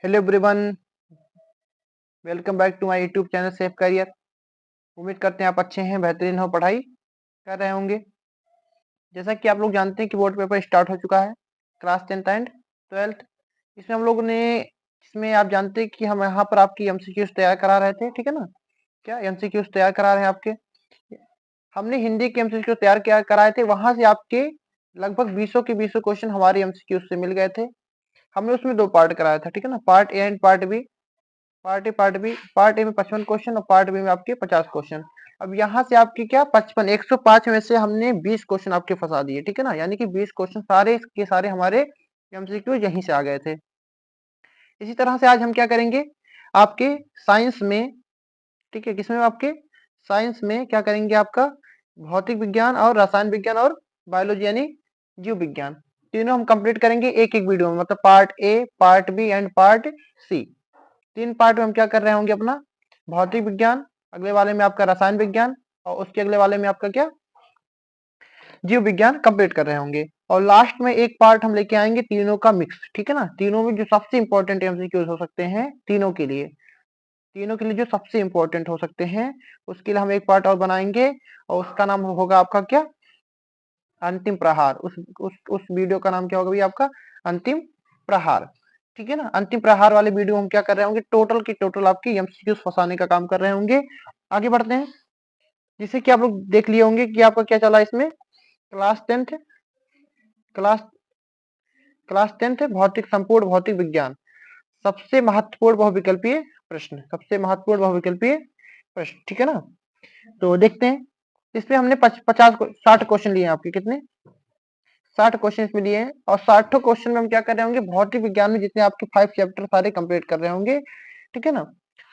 Hello everyone, welcome back to my YouTube channel safe career. उम्मीद करते हैं आप अच्छे हैं, बेहतरीन हो, पढ़ाई कर रहे होंगे। जैसा कि आप लोग जानते हैं कि बोर्ड पेपर स्टार्ट हो चुका है, क्लास 10th एंड 12th। इसमें हम लोग ने इसमें आप जानते हैं कि हम यहाँ पर आपकी एमसीक्यूज तैयार करा रहे थे, ठीक है ना। क्या एमसीक्यूज तैयार करा रहे हैं आपके? हमने हिंदी के एमसीक्यू तैयार किया कराए थे, वहां से आपके लगभग 20 के 20 क्वेश्चन हमारे एमसीक्यूज से मिल गए थे। हमने उसमें दो पार्ट कराया था, ठीक है ना, part A and part B. Part A में 55 क्वेश्चन और पार्ट बी में आपके 50 क्वेश्चन। अब यहाँ से आपके क्या 55 105 में से हमने 20 क्वेश्चन आपके फंसा दिए, ठीक है ना, यानी कि 20 क्वेश्चन सारे के सारे हमारे एमसीक्यू यहीं से आ गए थे। इसी तरह से आज हम क्या करेंगे आपके साइंस में, ठीक है, किसमें आपके साइंस में क्या करेंगे आपका भौतिक विज्ञान और रसायन विज्ञान और बायोलॉजी यानी जीव विज्ञान। तीनों हम कंप्लीट करेंगे एक एक वीडियो में, मतलब part A, part B and part C. तीन पार्ट में हम क्या कर रहे होंगे अपना भौतिक विज्ञान, अगले वाले में आपका रसायन विज्ञान और उसके अगले वाले में आपका क्या जीव विज्ञान कंप्लीट कर रहे होंगे। और लास्ट में एक पार्ट हम लेके आएंगे तीनों का मिक्स, ठीक है ना, तीनों में जो सबसे इंपॉर्टेंट एमसीक्यूज हो सकते हैं तीनों के लिए जो सबसे इंपॉर्टेंट हो सकते हैं उसके लिए हम एक पार्ट और बनाएंगे और उसका नाम होगा आपका क्या अंतिम प्रहार। उस वीडियो का नाम क्या होगा भैया आपका अंतिम प्रहार, ठीक है ना। अंतिम प्रहार वाले वीडियो हम क्या कर रहे होंगे टोटल की टोटल आपकी एमसीक्यूज फंसाने का काम कर रहे होंगे। आगे बढ़ते हैं, जिससे कि आप लोग देख लिए होंगे कि आपका क्या चला इसमें class 10th class class 10th भौतिक संपूर्ण भौतिक विज्ञान, सबसे महत्वपूर्ण बहुविकल्पीय प्रश्न, सबसे महत्वपूर्ण बहुविकल्पीय प्रश्न, ठीक है ना। तो देखते हैं इसमें हमने 60 क्वेश्चन लिए हैं आपके, कितने 60 क्वेश्चन इसमें लिए हैं और 60 क्वेश्चन में हम क्या कर रहे होंगे भौतिक विज्ञान में जितने आपके 5 चैप्टर सारे कंप्लीट कर रहे होंगे, ठीक है ना।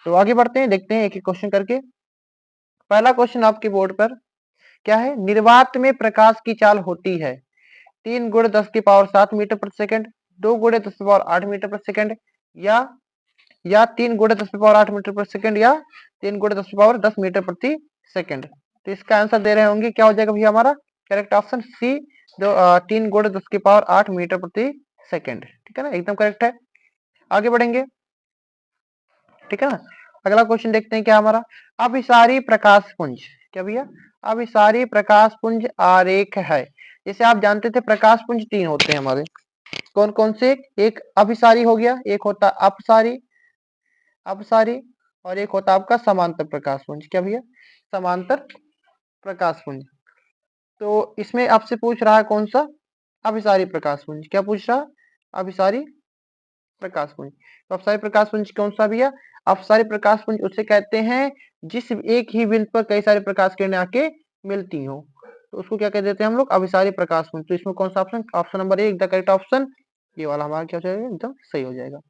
तो आगे बढ़ते हैं, देखते हैं एक एक क्वेश्चन करके। पहला क्वेश्चन आपके बोर्ड पर क्या है, निर्वात में प्रकाश की चाल होती है 3 गुणे 10 की पावर 7 मीटर प्रति सेकंड, 2 गुणे 10 की पावर 8 मीटर प्रति सेकंड, या 3 गुणे 10 की पावर 8 मीटर प्रति सेकंड, या 3 गुणे 10 की पावर 10 मीटर प्रति सेकंड। तो इसका आंसर दे रहे होंगे, क्या हो जाएगा भैया हमारा करेक्ट ऑप्शन सी, 3 गुणे 10 की पावर 8 मीटर प्रति सेकंड, ठीक है ना, एकदम करेक्ट है। आगे बढ़ेंगे, ठीक है ना। अगला क्वेश्चन देखते हैं क्या हमारा, अभिसारी प्रकाश पुंज, क्या भैया अभिसारी प्रकाश पुंज आरेख है। जैसे आप जानते थे प्रकाश पुंज तीन होते हैं हमारे, कौन कौन से, एक अभिसारी हो गया, एक होता अपसारी अपसारी और एक होता आपका समांतर प्रकाश पुंज, क्या भैया समांतर प्रकाश पुंज। तो इसमें आपसे पूछ रहा है कौन सा अभिसारी प्रकाश पुंज, क्या पूछ रहा अभिसारी प्रकाश पुंज। तो अपसारी प्रकाश पुंज कौन सा भैया, अपसारी प्रकाश पुंज उसे कहते हैं जिस एक ही बिंदु पर कई सारे प्रकाश किरणें आके मिलती हो, तो उसको क्या कह देते हैं हम लोग अभिसारी प्रकाश पुंज। तो इसमें कौन सा option, option number A the correct option, ये वाला हमारा क्या हो जाएगा एकदम सही हो जाएगा।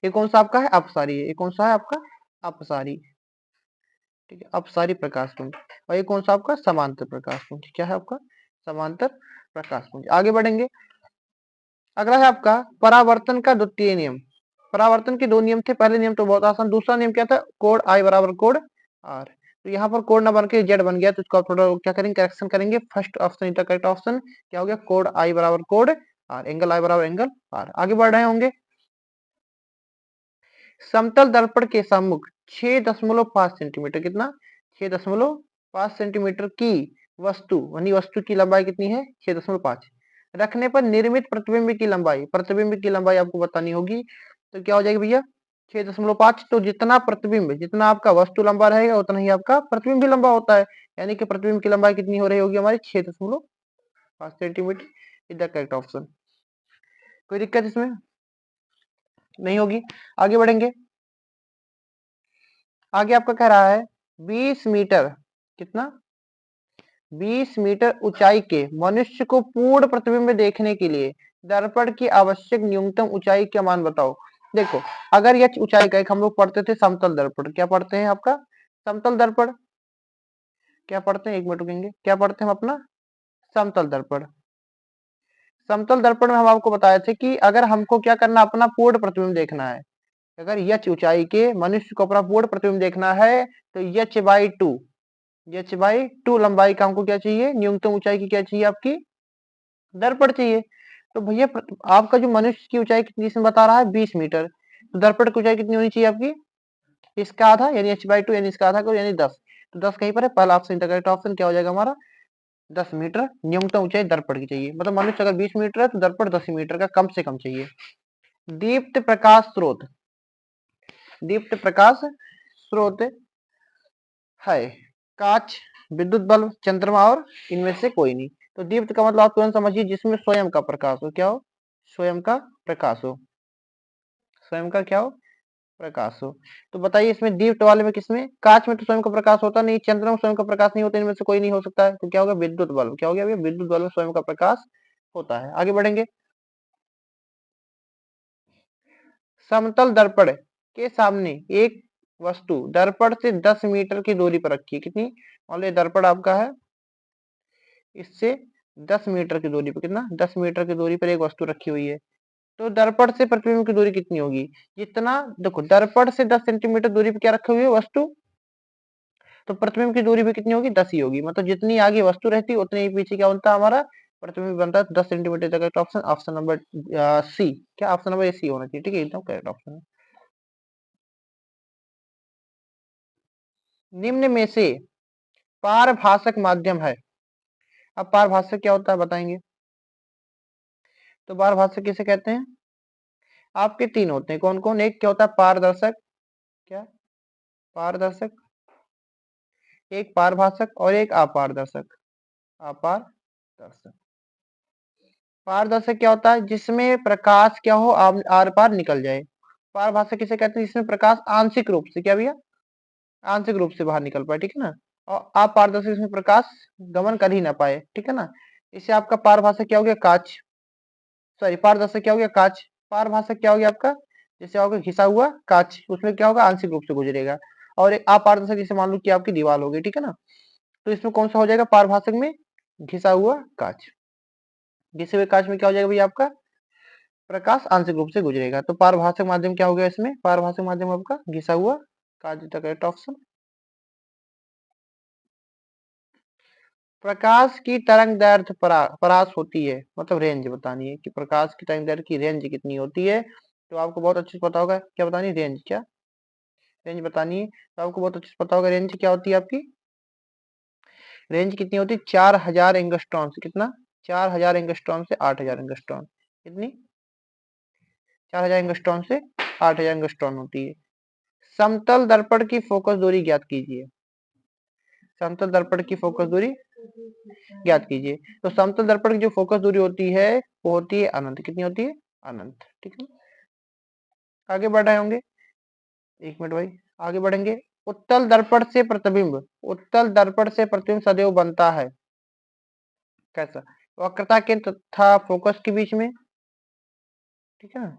ये कौन सा आपका है अपसारी, ये कौन सा है आपका अपसारी, ठीक है, अपसारी प्रकाश पुंज। और ये कौन सा आपका समांतर प्रकाश पुंज, क्या है आपका समांतर प्रकाश पुंज। आगे बढ़ेंगे, अगला है आपका परावर्तन का द्वितीय नियम। परावर्तन के दो नियम थे, पहले नियम तो बहुत आसान, दूसरा नियम क्या था कोड आई बराबर कोड आर। तो यहाँ पर कोड ना बन के जेड बन गया, तो इसको आप थोड़ा क्या करेंगे करेक्शन करेंगे। First option is the correct option, क्या हो गया कोड आई बराबर कोड आर, एंगल आई बराबर एंगल आर। आगे बढ़ रहे होंगे, समतल दर्पण के सम्मुख 6.5 सेंटीमीटर, कितना 6.5 सेंटीमीटर की वस्तु, यानी वस्तु की लंबाई कितनी है 6.5 रखने पर निर्मित प्रतिबिंब की लंबाई, प्रतिबिंब की लंबाई आपको बतानी होगी। तो क्या हो जाएगी भैया 6.5, तो जितना प्रतिबिंब, जितना आपका वस्तु लंबा रहेगा उतना ही आपका प्रतिबिंब भी लंबा होता है, यानी कि प्रतिबिंब की लंबाई कितनी हो रही होगी हमारी 6.5 centimetre, is the correct option. कोई दिक्कत इसमें नहीं होगी। आगे बढ़ेंगे, आगे आपका कह रहा है 20 मीटर, कितना 20 मीटर ऊंचाई के मनुष्य को पूर्ण प्रतिबिंब देखने के लिए दर्पण की आवश्यक न्यूनतम ऊंचाई का मान बताओ। देखो अगर यह ऊंचाई का एक हम लोग पढ़ते थे समतल दर्पण, क्या पढ़ते हैं आपका समतल दर्पण, क्या पढ़ते हैं एक मिनट रुकेंगे, क्या पढ़ते हैं हम अपना समतल दर्पण। समतल दर्पण में हम आपको बताए थे कि अगर हमको क्या करना अपना पूर्ण प्रतिबिंब देखना है, अगर यच ऊंचाई के मनुष्य को अपना पूर्ण प्रतिबिंब देखना है तो एच बाई टू लंबाई का हमको क्या चाहिए न्यूनतम ऊंचाई की क्या चाहिए आपकी दर्पण चाहिए। तो भैया आपका जो मनुष्य की ऊंचाई कितनी इसमें बता रहा है 20 मीटर, तो दर्पण की ऊंचाई कितनी होनी चाहिए आपकी, इसका आधा यानी h/2 यानी इसका आधा करो यानी 10। तो 10 कहीं पर है, पहला ऑप्शन करेक्ट ऑप्शन क्या हो जाएगा हमारा 10 मीटर न्यूनतम ऊंचाई दर्पण की चाहिए। मतलब मनुष्य अगर 20 मीटर है तो दर्पण 10 मीटर का कम से कम चाहिए। दीप्त प्रकाश स्रोत, दीप्त प्रकाश स्रोत है कांच, विद्युत बल्ब, चंद्रमा और इनमें से कोई नहीं। तो दीप्त का मतलब आप तुरंत समझिए जिसमें स्वयं का प्रकाश हो, क्या हो, स्वयं का प्रकाश हो, स्वयं का क्या हो, प्रकाश हो। तो बताइए इसमें दीप्त वाले में किसमें, कांच में तो स्वयं का प्रकाश होता नहीं, चंद्रमा में स्वयं का प्रकाश नहीं होता, इनमें से कोई नहीं हो सकता है। तो क्या होगा विद्युत बल्ब, क्या हो गया भैया विद्युत बल्ब में स्वयं का प्रकाश होता है। आगे बढ़ेंगे, समतल दर्पण के सामने एक वस्तु दर्पण से 10 मीटर की दूरी पर रखी है, कितनी, मान लो दर्पण आपका है, इससे 10 मीटर की दूरी पर, कितना 10 मीटर की दूरी पर एक वस्तु रखी हुई है। तो दर्पण से प्रतिबिंब की दूरी कितनी होगी, जितना देखो दर्पण से 10 सेंटीमीटर दूरी पर क्या रखी हुई है वस्तु, तो प्रतिबिंब की दूरी भी कितनी होगी 10 ही होगी। मतलब जितनी आगे वस्तु रहती है उतनी ही पीछे क्या बनता है हमारा प्रतिबिंब बनता है 10 सेंटीमीटर का। Correct option option number C, क्या ऑप्शन नंबर सी होना चाहिए, ठीक है एकदम करेक्ट ऑप्शन है। निम्न में से पारभाषक माध्यम है, अब पारभाषक क्या होता है बताएंगे। तो पारभाषक किसे कहते हैं, आपके तीन होते हैं, कौन कौन, एक क्या होता है पारदर्शक, क्या पारदर्शक, एक पारभाषक और एक अपारदर्शक, अपारदर्शक। पारदर्शक क्या होता है, जिसमें प्रकाश क्या हो आर पार निकल जाए। पारभाषक किसे कहते हैं, जिसमें प्रकाश आंशिक रूप से क्या भैया, आंशिक रूप से बाहर निकल पाए, ठीक है ना। और अपारदर्शक इसमें प्रकाश गमन कर ही ना पाए, ठीक है ना। इसे आपका पारभाषक क्या हो गया कांच, सॉरी पारदर्शक क्या हो गया कांच, पारभाषक क्या हो गया आपका, जैसे होगा घिसा हुआ कांच, उसमें क्या होगा आंशिक रूप से गुजरेगा। और एक अपारदर्शक जैसे मान लो कि आपकी दीवार होगी, ठीक है ना। तो इसमें कौन सा हो जाएगा पारभाषक में घिसा हुआ कांच, घिसे हुए कांच में क्या हो जाएगा भैया आपका प्रकाश आंशिक रूप से गुजरेगा। तो पारभाषक माध्यम क्या हो गया इसमें, पारभाषक माध्यम आपका घिसा हुआ कांच, करेक्ट ऑप्शन। प्रकाश की तरंग दैर्ध्य परास होती है, मतलब रेंज बतानी है कि प्रकाश की तरंग दैर्ध्य की रेंज कितनी होती है। तो आपको बहुत अच्छे से पता होगा क्या बतानी है, रेंज, क्या रेंज बतानी है। तो आपको बहुत अच्छे से पता होगा रेंज क्या होती है आपकी, रेंज कितनी होती है 4000 एंगस्ट्रॉन से, कितना 4000 एंगस्ट्रॉन से 8000 एंगस्ट्रॉन, कितनी 4000 एंगस्ट्रॉन से 8000 एंगस्ट्रॉन होती है। समतल दर्पण की फोकस दूरी ज्ञात कीजिए, समतल दर्पण की फोकस दूरी ज्ञात कीजिए। तो समतल दर्पण की जो फोकस दूरी होती है वो होती है अनंत, कितनी होती है अनंत, ठीक है। आगे बढ़ रहे होंगे, एक मिनट भाई, आगे बढ़ेंगे। उत्तल दर्पण से प्रतिबिंब, उत्तल दर्पण से प्रतिबिंब सदैव बनता है कैसा, वक्रता केंद्र तथा फोकस के बीच में, ठीक है ना,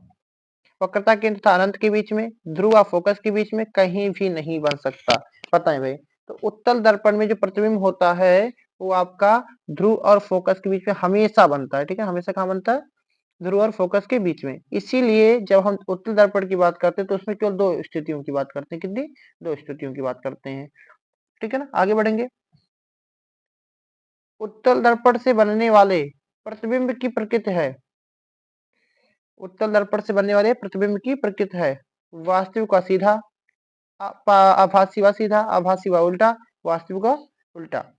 वक्रता केंद्र तथा अनंत के बीच में, ध्रुव और फोकस के बीच में कहीं भी नहीं बन सकता, पता है भाई। तो उत्तल दर्पण में जो प्रतिबिंब होता है वो आपका ध्रुव और फोकस के बीच में हमेशा बनता है, ठीक है, हमेशा कहाँ बनता है ध्रुव और फोकस के बीच में। इसीलिए जब हम उत्तल दर्पण की बात करते हैं तो उसमें केवल दो स्थितियों की बात करते हैं, कितनी दो स्थितियों की बात करते हैं, ठीक है ना। आगे बढ़ेंगे, उत्तल दर्पण से बनने वाले प्रतिबिंब की प्रकृति है, उत्तल दर्पण से बनने वाले प्रतिबिंब की प्रकृति है वास्तविक व सीधा, आभासी व सीधा, आभासी व उल्टा, वास्तविक व उल्टा।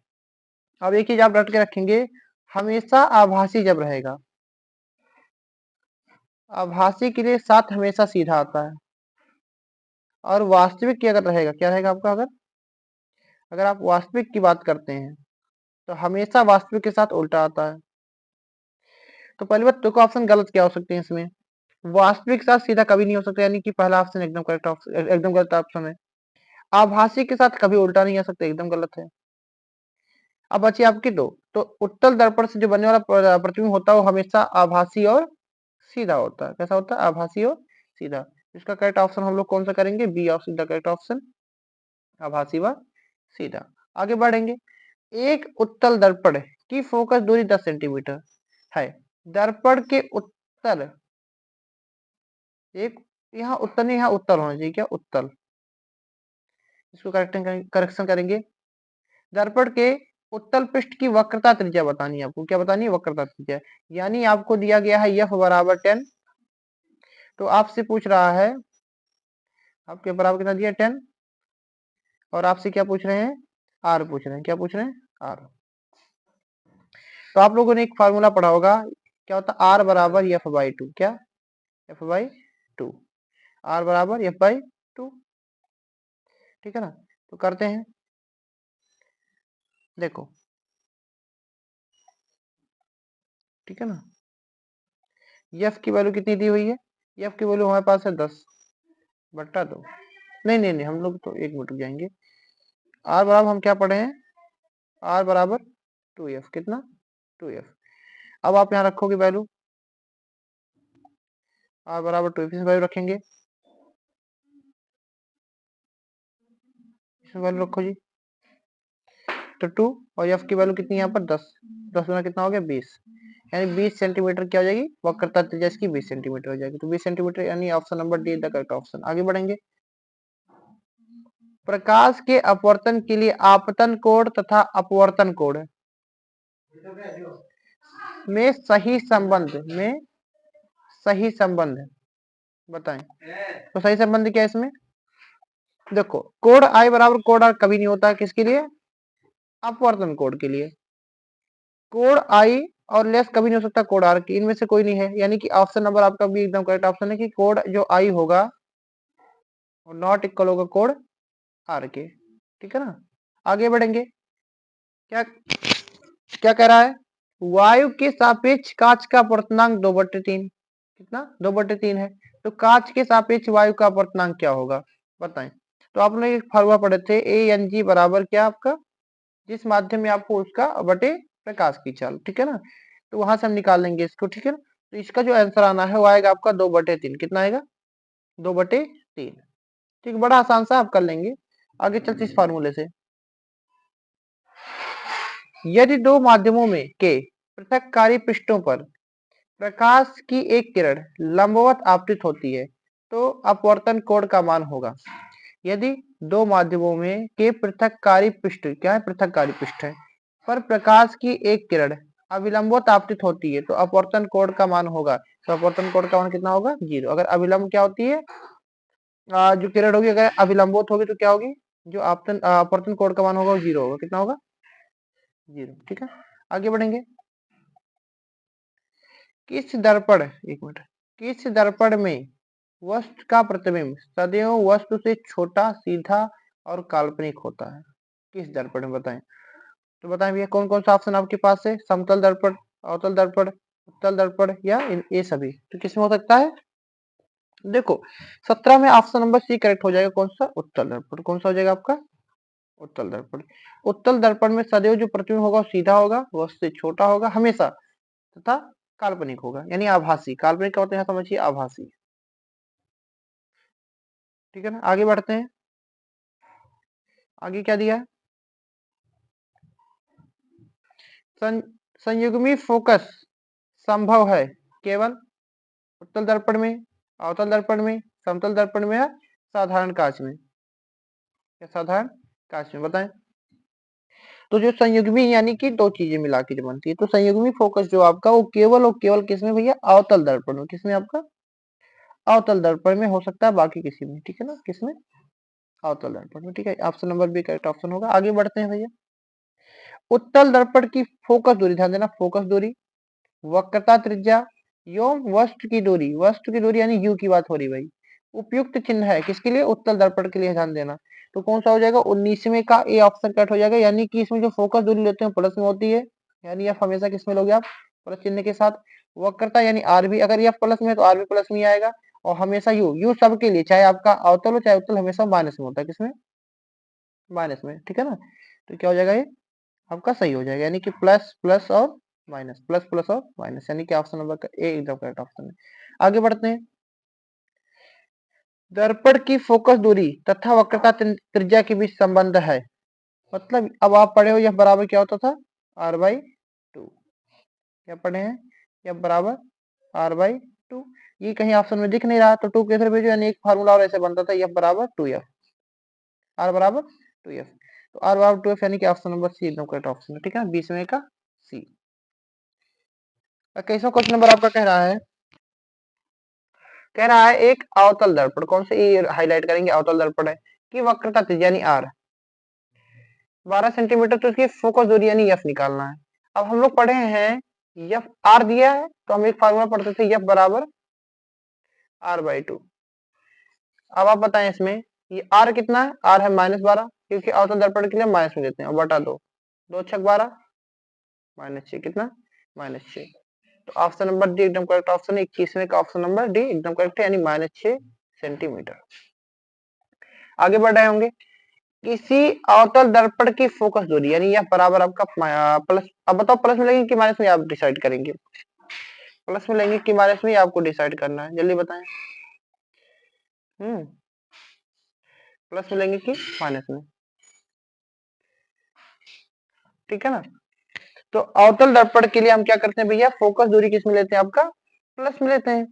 अब एक चीज आप रट के रखेंगे, हमेशा आभासी जब रहेगा, आभासी के लिए साथ हमेशा सीधा आता है, और वास्तविक की अगर रहेगा क्या रहेगा आपका, अगर अगर आप वास्तविक की बात करते हैं तो हमेशा वास्तविक के साथ उल्टा आता है। तो पहली बात तो ऑप्शन गलत क्या हो सकते हैं इसमें, वास्तविक के साथ सीधा कभी नहीं हो सकता, यानी कि पहला ऑप्शन एकदम करेक्ट ऑप्शन, एकदम गलत ऑप्शन है। आभासी के साथ कभी उल्टा नहीं आ सकता, एकदम गलत है। अब बची आपकी दो, तो उत्तल दर्पण से जो बनने वाला प्रतिबिंब होता है वो हमेशा आभासी और सीधा होता है, कैसा होता है आभासी और सीधा। इसका करेक्ट ऑप्शन हम लोग कौन सा करेंगे, B option the correct option, आभासी व सीधा। आगे बढ़ेंगे, एक उत्तल दर्पण की फोकस दूरी 10 सेंटीमीटर है, दर्पण के उत्तल, एक यहाँ उत्तल नहीं यहाँ उत्तल होना चाहिए, क्या उत्तल, इसको करेक्शन करेंगे, दर्पण के उत्तल पृष्ठ की वक्रता त्रिज्या बतानी है आपको। क्या बतानी है? वक्रता त्रिज्या। यानी आपको दिया गया है f बराबर 10, तो आपसे पूछ रहा है आपके बराबर कितना दिया 10, और आपसे क्या पूछ रहे हैं? r पूछ रहे हैं। क्या पूछ रहे हैं? r। तो आप लोगों ने एक फार्मूला पढ़ा होगा, क्या होता है? r बराबर f बाई 2। क्या? f by 2। r बराबर f बाई 2। ठीक है ना? तो करते हैं, देखो, ठीक है ना। f की वैल्यू कितनी दी हुई है? f की वैल्यू हमारे पास है 10 बट्टा 2। नहीं नहीं नहीं, हम लोग तो एक मिनट रुक जाएंगे। r बराबर हम क्या पढ़े हैं? r बराबर 2f। कितना? 2f। अब आप यहाँ रखोगे वैल्यू, r बराबर 2f इसमें वैल्यू रखेंगे, इसमें वैल्यू रखो जी, तो 2, और f की वैल्यू कितनी है यहाँ पर? 10। 10 गुना कितना हो गया? 20। यानी 20 सेंटीमीटर क्या हो जाएगी? वक्रता त्रिज्या इसकी 20 सेंटीमीटर हो जाएगी। तो 20 सेंटीमीटर, यानी option number D the correct option. आगे बढ़ेंगे। प्रकाश के अपवर्तन के लिए आपतन कोण तथा अपवर्तन कोण में सही संबंध बताएं। तो सही संबंध क्या है इसमें? देखो, कोण आई बराबर कोण आर कभी नहीं होता। किसके लिए? अपवर्तन कोण के लिए। कोण आई और लेस कभी नहीं हो सकता कोण आर की, इनमें से कोई नहीं है। यानी कि ऑप्शन नंबर आपका भी एकदम करेक्ट ऑप्शन है कि कोण जो आई होगा और नॉट इक्वल होगा कोण आर के। ठीक है ना? आगे बढ़ेंगे। क्या क्या कह रहा है? वायु के सापेक्ष कांच का अपवर्तनांक 2/3। कितना? 2/3 है। तो कांच के सापेक्ष वायु का अपवर्तनांक क्या होगा बताएं। तो आपने एक फॉर्मूला पढ़े थे, ए एन जी बराबर क्या आपका? जिस माध्यम में आपको उसका बटे प्रकाश की चाल। ठीक है ना? तो वहां से हम निकाल लेंगे इसको। ठीक है ना? तो इसका जो आंसर आना है वो आएगा आपका 2/3। कितना आएगा? 2/3। ठीक, बड़ा आसान सा आप कर लेंगे। आगे चलते इस फार्मूले से। यदि दो माध्यमों में के पृथककारी पृष्ठों पर प्रकाश की एक किरण लंबवत आपतित होती है तो अपवर्तन कोण का मान होगा। यदि दो माध्यमों में के पृथककारी पृष्ठ, क्या है? पृथककारी पृष्ठ है, पर प्रकाश की एक किरण अविलंबवत आपतित होती है तो अपवर्तन कोण का मान होगा। तो अपवर्तन कोण का मान कितना होगा? 0। अगर अविलंब क्या होती है? जो किरण होगी अगर अविलंबवत होगी तो क्या होगी? जो अपवर्तन कोण का मान होगा वो 0 होगा। कितना होगा? 0। ठीक है, आगे बढ़ेंगे। किस दर्पण, एक मिनट, किस दर्पण में वस्तु का प्रतिबिंब सदैव वस्तु से छोटा, सीधा और काल्पनिक होता है? किस दर्पण में बताएं। तो बताएं भैया, कौन कौन सा ऑप्शन आपके पास है? समतल दर्पण, अवतल दर्पण, उत्तल दर्पण, या ये सभी? तो किसमें हो सकता है? देखो, 17 में ऑप्शन नंबर सी करेक्ट हो जाएगा। कौन सा? उत्तल दर्पण। कौन सा हो जाएगा आपका? उत्तल दर्पण। उत्तल दर्पण में सदैव जो प्रतिबिंब होगा वो सीधा होगा, वस्तु से छोटा होगा हमेशा, तथा काल्पनिक होगा, यानी आभासी। काल्पनिक क्या होते हैं समझिए? आभासी। ठीक है ना? आगे बढ़ते हैं। आगे क्या दिया है? संयुग्मी फोकस संभव है केवल उत्तल दर्पण में, अवतल दर्पण में, समतल दर्पण में, या साधारण कांच में, या साधारण कांच में बताएं। तो जो संयुग्मी यानी कि दो चीजें मिला के जो बनती है, तो संयुग्मी फोकस जो आपका वो केवल और केवल किसमें भैया? अवतल दर्पण में। किसमें आपका? अवतल दर्पण में हो सकता है, बाकी किसी में। ठीक है ना? किसमें? अवतल दर्पण में। ठीक है, option number B correct option होगा। आगे बढ़ते हैं भैया। उत्तल दर्पण की फोकस दूरी, ध्यान देना, फोकस दूरी, वक्रता त्रिज्या एवं वस्तु की दूरी यानी यू की बात हो रही भाई, उपयुक्त चिन्ह है किसके लिए? उत्तल दर्पण के लिए। ध्यान देना। तो कौन सा हो जाएगा? 19वें का ए ऑप्शन कट हो जाएगा। यानी कि इसमें जो फोकस दूरी लेते हैं प्लस में होती है, यानी आप हमेशा किसमें लोगे? आप प्लस चिन्ह के साथ। वक्रता यानी आर भी, अगर ये प्लस में है तो आर भी प्लस में ही आएगा। और हमेशा यू सबके लिए, चाहे आपका अवतल हो चाहे उत्तल, हमेशा माइनस में होता है। किसमें? माइनस में। ठीक है ना? तो क्या हो जाएगा? ये आपका सही हो जाएगा, यानी कि प्लस प्लस और माइनस, प्लस प्लस और माइनस, यानी कि ऑप्शन नंबर का ए एकदम करेक्ट ऑप्शन है। आगे बढ़ते हैं। दर्पण की फोकस दूरी तथा वक्रता त्रिज्या के बीच संबंध है। मतलब अब आप पढ़े हो यह बराबर क्या होता था? R by 2। क्या पढ़े हैं? यह बराबर आर बाई 2। ये कहीं ऑप्शन में दिख नहीं रहा तो 2 किधर भेजो, यानी एक फार्मूला और ऐसे बनता था, यह बराबर 2f, आर बराबर 2f। तो आर बराबर 2f यानी कि ऑप्शन नंबर सी एकदम करेक्ट ऑप्शन है। ठीक है, 20वें का सी। 21वां क्वेश्चन नंबर आपका कह रहा है एक अवतल दर्पण, कौन से ये हाईलाइट करेंगे, अवतल दर्पण है कि वक्रता त्रिज्या यानी आर 12 सेंटीमीटर, तो इसकी फोकस दूरी यानी एफ निकालना है। अब हम लोग पढ़े हैं एफ आर दिया है तो हम एक फार्मूला पढ़ते थे एफ बराबर r/2। अब आप बताएं इसमें ये आर कितना है, आर है -12, क्योंकि अवतल दर्पण के लिए माइनस में देते हैं, और बटा 2, 2 छक 12 -6, कितना -6। तो ऑप्शन नंबर डी एकदम करेक्ट ऑप्शन है। 21वें का ऑप्शन नंबर डी एकदम करेक्ट है, यानी -6 सेंटीमीटर। आगे बढ़ रहे होंगे, किसी अवतल दर्पण की फोकस दूरी यानी यह बराबर आपका प्लस, अब बताओ प्लस में लेंगे कि माइनस में, आप डिसाइड करेंगे। प्लस में लेंगे कि माइनस में, आपको डिसाइड करना है, जल्दी बताएं। प्लस में लेंगे कि माइनस में, ठीक है ना। तो अवतल दर्पण के लिए हम क्या करते हैं भैया, फोकस दूरी किस में लेते हैं, आपका प्लस में लेते हैं।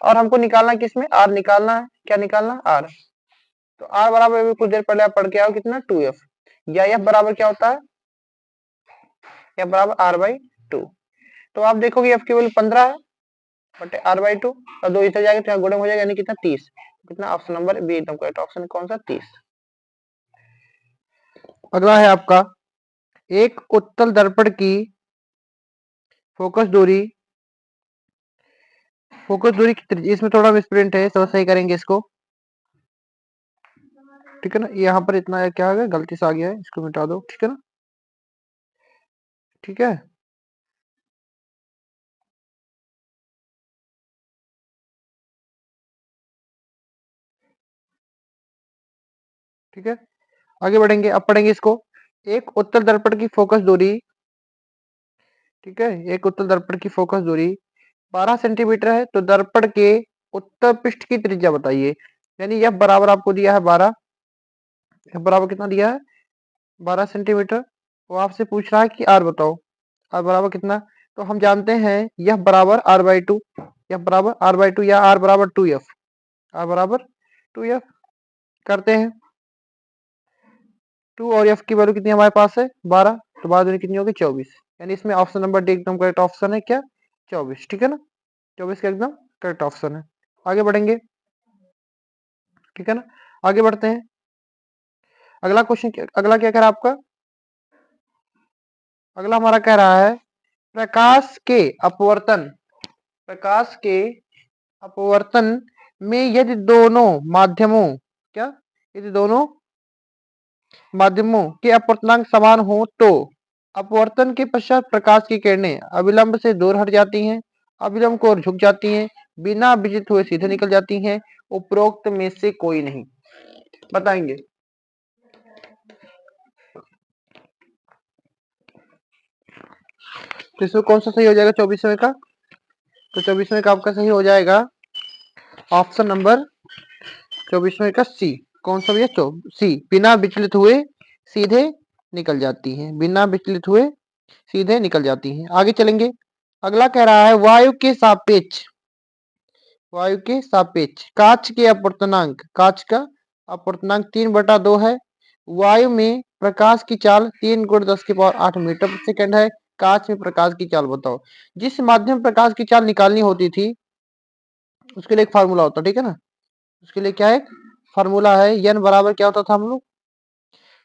और हमको निकालना किस में, आर निकालना है। क्या निकालना, आर। तो आर बराबर अभी कुछ देर पहले आप पढ़ के आओ कितना, 2f, या एफ बराबर क्या होता है, एफ बराबर r/2। तो आप देखोगे एफ की वैल्यू 15 है बटे r/2, और 2 इधर जाएगा तो यहाँ गुणन हो जाएगा, यानी कितना 30। कितना, ऑप्शन नंबर बी एकदम करेक्ट ऑप्शन, कौन सा 30। अगला है आपका एक उत्तल दर्पण की फोकस दूरी, इसमें थोड़ा मिसप्रिंट है तो सही करेंगे इसको, ठीक है ना। यहाँ पर इतना क्या आ गया, गलती से आ गया है, इसको मिटा दो, ठीक है ना। ठीक है, ठीक है, आगे बढ़ेंगे। अब पढ़ेंगे इसको, एक उत्तल दर्पण की फोकस दूरी, ठीक है, एक उत्तल दर्पण की फोकस दूरी 12 सेंटीमीटर है, तो दर्पण के उत्तल पृष्ठ की त्रिज्या बताइए। यानी यह बराबर आपको दिया है 12, यह बराबर कितना दिया है, 12 सेंटीमीटर। वो आपसे पूछ रहा है कि आर बताओ, आर बराबर कितना। तो हम जानते हैं यह बराबर r/2, यह बराबर r/2 या r बराबर 2f, r बराबर 2f करते हैं। 2 और f की वैल्यू कितनी हमारे पास है, 12, तो 12 दूनी कितनी होगी, 24। यानी इसमें ऑप्शन नंबर डी एकदम करेक्ट ऑप्शन है, क्या 24, ठीक है ना। 24 का एकदम करेक्ट ऑप्शन है। आगे बढ़ेंगे, ठीक है ना, आगे बढ़ते हैं। अगला क्वेश्चन, अगला क्या कह रहा है आपका, अगला हमारा कह रहा है प्रकाश के अपवर्तन, प्रकाश के अपवर्तन में यदि दोनों माध्यमों, क्या, यदि दोनों माध्यमों के अपवर्तनांक समान हो तो अपवर्तन के पश्चात प्रकाश की किरणें अविलंब से दूर हट जाती हैं, अविलंब को ओर झुक जाती हैं, बिना विचलित हुए सीधे निकल जाती हैं। उपरोक्त में से कोई नहीं, बताएंगे। तो इसमें कौन सा सही हो जाएगा 24वें का, तो 24वें का आपका सही हो जाएगा ऑप्शन नंबर 24वें का सी। कौन सा भैया, सी, बिना विचलित हुए सीधे निकल जाती हैं, बिना विचलित हुए सीधे निकल जाती हैं। आगे चलेंगे, अगला कह रहा है वायु के सापेक्ष, वायु के सापेक्ष कांच के अपवर्तनांक, कांच का अपवर्तनांक 3/2 है। वायु में प्रकाश की चाल 3 × 10⁸ मीटर प्रति सेकंड है। कांच में प्रकाश की चाल बताओ। जिस माध्यम प्रकाश की चाल निकालनी होती थी उसके लिए एक फार्मूला होता, ठीक है ना, उसके लिए क्या है, फार्मूला है, एन बराबर क्या होता था हम लोग,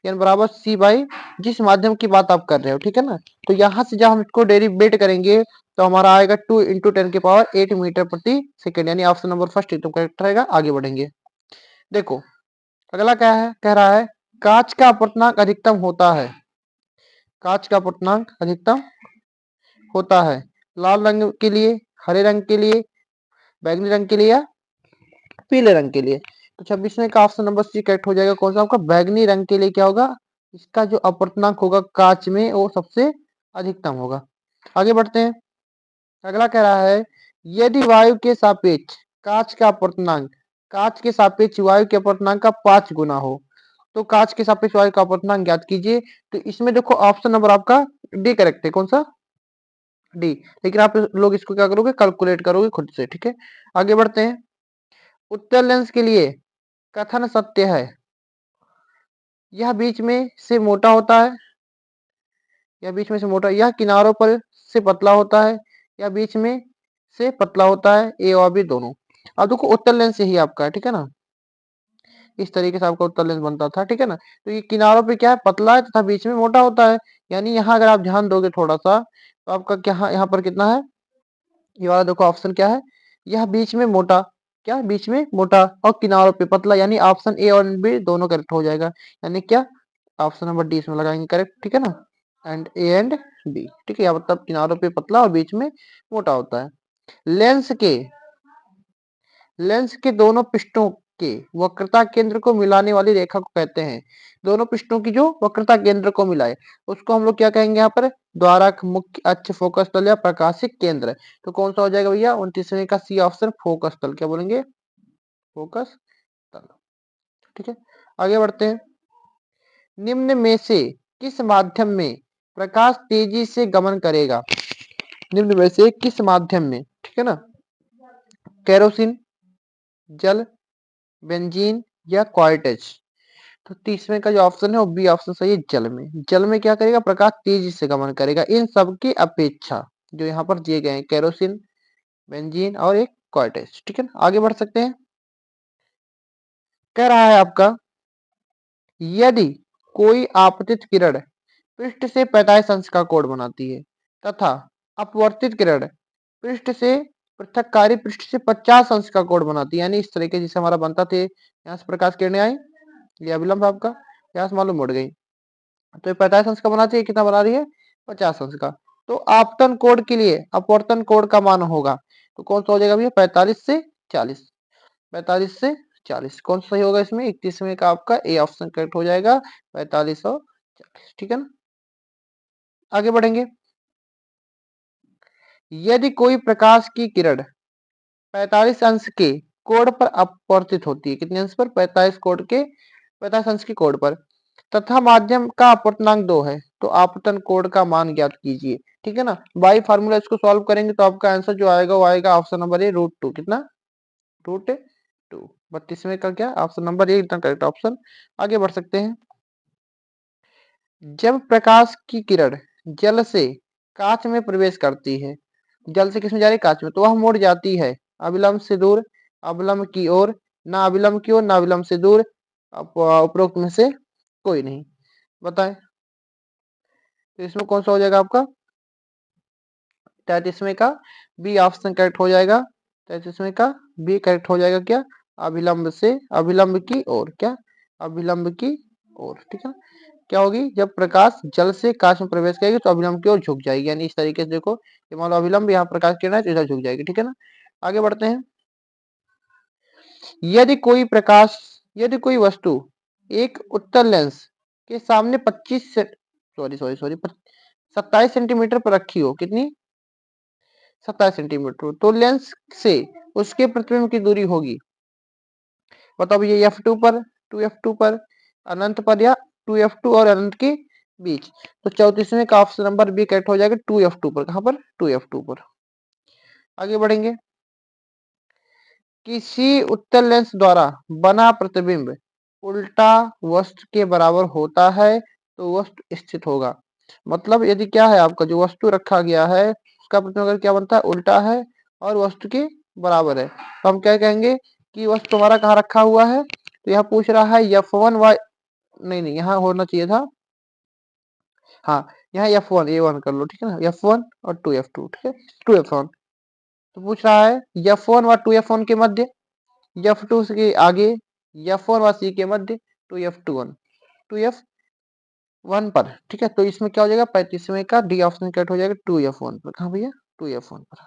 एन बराबर सी बाई जिस माध्यम की बात आप कर रहे हो, ठीक है ना। तो यहाँ से जब हम इसको डेरिवेट करेंगे तो हमारा आएगा 2 × 10⁸ मीटर प्रति सेकंड, यानी ऑप्शन नंबर फर्स्ट एकदम करेक्ट रहेगा। आगे बढ़ेंगे, देखो अगला क्या है, कह रहा है कांच का अपवर्तनांक अधिकतम होता है, कांच का अपवर्तनांक अधिकतम होता है लाल रंग के लिए, हरे रंग के लिए, बैंगनी रंग के लिए या पीले रंग के लिए। तो 26वें का ऑप्शन नंबर सी करेक्ट हो जाएगा। कौन सा आपका, बैगनी रंग के लिए क्या होगा, इसका जो अपवर्तनांक होगा कांच में वो सबसे अधिकतम होगा। आगे बढ़ते हैं, अगला कह रहा है यदि वायु के सापेक्ष कांच का अपवर्तनांक, कांच के सापेक्ष वायु के अपवर्तनांक का 5 गुना हो तो कांच के सापेक्ष वायु का अपवर्तनांक ज्ञात कीजिए। तो इसमें देखो ऑप्शन नंबर आपका डी करेक्ट है, कौन सा, डी। लेकिन आप लोग इसको क्या करोगे, कैलकुलेट करोगे खुद से, ठीक है। आगे बढ़ते हैं, उत्तल लेंस के लिए कथन सत्य है, यह बीच में से मोटा होता है, यह बीच में से मोटा, यह किनारों पर से पतला होता है, यह बीच में से पतला होता है, ए और बी दोनों। अब देखो उत्तल लेंस यही आपका है, ठीक है ना, इस तरीके से आपका उत्तल लेंस बनता था, ठीक है ना। तो ये किनारों पे क्या है, पतला है तथा बीच में मोटा होता है। यानी यहाँ अगर आप ध्यान दोगे थोड़ा सा तो आपका क्या यहाँ पर कितना है, ये वाला देखो ऑप्शन क्या है, यह बीच में मोटा, क्या बीच में मोटा और किनारों पे पतला, यानी ऑप्शन ए और बी दोनों करेक्ट हो जाएगा। यानी क्या, ऑप्शन नंबर डी इसमें लगाएंगे करेक्ट, ठीक है ना, एंड ए एंड बी, ठीक है, मतलब किनारों पे पतला और बीच में मोटा होता है। लेंस के लेंस के दोनों पृष्ठों के वक्रता केंद्र को मिलाने वाली रेखा को कहते हैं, दोनों पृष्ठों की जो वक्रता केंद्र को मिलाए उसको हम लोग क्या कहेंगे, यहाँ पर द्वारक, मुख्य अक्ष, फोकस तल या प्रकाशिक केंद्र। तो कौन सा हो जाएगा भैया 29वें का सी ऑप्शन, फोकस तल, क्या बोलेंगे, फोकस तल, ठीक है। आगे बढ़ते हैं, निम्न में से किस माध्यम में प्रकाश तेजी से गमन करेगा, निम्न में से किस माध्यम में, ठीक है ना, केरोसिन, जल, बेंजीन या क्वार्टेज। तो 30वें का जो ऑप्शन है वो बी ऑप्शन सही है, जल में। जल में क्या करेगा, प्रकाश तेजी से गमन करेगा इन सब की अपेक्षा, जो यहाँ पर दिए गए हैं, केरोसिन, बेंजीन और एक क्वार्टेज, ठीक है ना। आगे बढ़ सकते हैं, कह रहा है आपका, यदि कोई आपतित किरण पृष्ठ से 45 अंश का कोण बनाती है तथा अपवर्तित किरण पृष्ठ से पृथककारी पृष्ठ से 50 अंश का कोण बनाती है, यानी इस तरीके जिसे हमारा बनता थे, यहाँ से प्रकाश किरणें आई, ये अभिलंब आपका यहाँ से मालूम मुड़ गई, तो ये 45 अंश का बनाती है, कितना बना रही है, 50 अंश का। तो आपतन कोण के लिए अपवर्तन कोण का मान होगा, तो कौन सा हो जाएगा भैया, 45 से 40, 45 से 40 कौन सा सही होगा इसमें, 31वें का आपका ए ऑप्शन करेक्ट हो जाएगा, 45 और 40, ठीक है ना। आगे बढ़ेंगे, यदि कोई प्रकाश की किरण 45 अंश के कोण पर अपवर्तित होती है, कितने अंश पर, 45 कोण के 50 अंश के कोण पर, तथा माध्यम का अपवर्तनांक 2 है, तो आपतन कोण का मान ज्ञात कीजिए, ठीक है ना। बाई फार्मूला इसको सॉल्व करेंगे तो आपका आंसर जो आएगा वो आएगा ऑप्शन नंबर ए, √2, कितना, √2। 32वें का क्या, ऑप्शन नंबर ए इतना करेक्ट ऑप्शन। आगे बढ़ सकते हैं, जब प्रकाश की किरण जल से कांच में प्रवेश करती है, जल से किसमें जा रही है, कांच में, तो वह मुड़ जाती है अविलंब से दूर, अविलंब की ओर, ना अविलंब की ओर ना अविलंब से दूर, उपरोक्त में से कोई नहीं, बताएं। तो इसमें कौन सा हो जाएगा आपका, 33वें का बी ऑप्शन करेक्ट हो जाएगा, 33वें का बी करेक्ट हो जाएगा, क्या, अविलंब से, अविलंब की ओर, क्या, अविलंब की ओर, ठीक है। क्या होगी, जब प्रकाश जल से कांच में प्रवेश करेगी तो अविलंब की ओर झुक जाएगी, यानी इस तरीके से देखो, ये मान लो अविलंब, यहाँ प्रकाश किरण है तो इधर झुक जाएगी, ठीक है ना। आगे बढ़ते हैं, यदि कोई वस्तु एक उत्तल लेंस के सामने 27 सेंटीमीटर पर रखी हो, कितनी, 27 सेंटीमीटर, तो लेंस से उसके प्रतिबिंब की दूरी होगी, बताओ ये f2 पर, 2f2 पर, अनंत पर, या 2f2 और अनंत के बीच। तो 34वें का ऑप्शन नंबर बी करेक्ट हो जाएगा, 2f2 पर, कहां पर, 2f2 पर। आगे बढ़ेंगे, किसी उत्तल लेंस द्वारा बना प्रतिबिंब उल्टा वस्तु के बराबर होता है तो वस्तु स्थित होगा, मतलब यदि क्या है, आपका जो वस्तु रखा गया है उसका प्रतिबिंब अगर क्या बनता है, उल्टा है और वस्तु के बराबर है, तो हम क्या कहेंगे कि वस्तु हमारा कहाँ रखा हुआ है, तो यहाँ पूछ रहा है f1 y, नहीं नहीं यहाँ होना चाहिए था, हाँ यहाँ f1 a1 कर लो, ठीक है ना, f1 और 2f2, ठीक है, 2f1, तो पूछ रहा है f1 व 2f1 के मध्य, f2 के आगे, f1 व c के मध्य, 2f1 पर, ठीक है। तो इसमें क्या हो जाएगा, 35वें का डी ऑप्शन कट हो जाएगा, 2f1 पर, कहाँ भैया, 2f1 पर।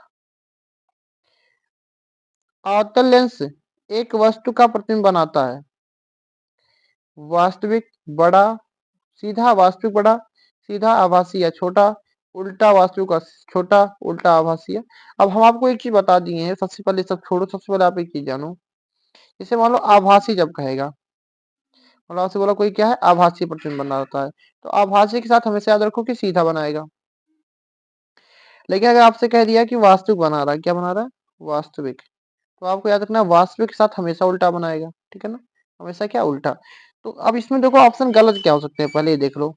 अवतल लेंस एक वस्तु का प्रतिबिंब बनाता है, वास्तविक बड़ा, सीधा वास्तविक बड़ा, सीधा आभासी या छोटा, उल्टा वास्तविक का छोटा, उल्टा आभासी है। अब हम आपको एक चीज बता दिए हैं, सबसे पहले सब छोड़ो, सबसे पहले आप एक चीज जानो, जैसे मान लो आभासी जब कहेगा, मतलब आपसे बोला कोई क्या है, आभासी प्रतिबिंब बनाता है, तो आभासी के साथ हमेशा याद रखो कि सीधा बनाएगा, लेकिन अगर आपसे कह दिया कि वास्तविक बना रहा है, क्या बना रहा है, वास्तविक, तो आपको याद रखना वास्तविक के साथ हमेशा उल्टा बनाएगा, ठीक है ना, हमेशा क्या, उल्टा। तो अब इसमें देखो ऑप्शन गलत क्या हो सकते हैं, पहले ये देख लो।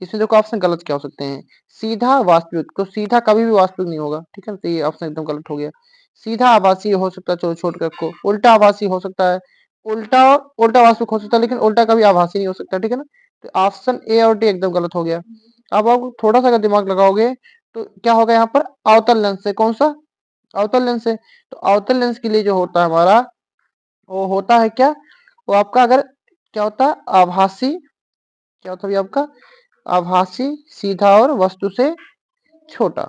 इसमें देखो ऑप्शन गलत क्या हो सकते हैं। सीधा वास्तविक, तो सीधा कभी भी वास्तविक नहीं होगा, ठीक है, तो ये ऑप्शन एकदम गलत हो गया। सीधा आभासी हो सकता है, चलो छोड़ के रखो। उल्टा आभासी हो सकता है, उल्टा उल्टा वास्तविक हो सकता है, लेकिन उल्टा कभी आभासी नहीं हो सकता, ठीक है ना। तो ऑप्शन ए और डी एकदम गलत हो गया। अब आप थोड़ा सा अगर दिमाग लगाओगे तो क्या होगा यहाँ पर, अवतल लेंस से, कौन सा, अवतल लेंस से। तो अवतल लेंस के लिए जो होता है हमारा, वो होता है क्या, वो आपका अगर क्या होता है, आभासी, क्या होता है भैया आपका, आभासी, सीधा और वस्तु से छोटा।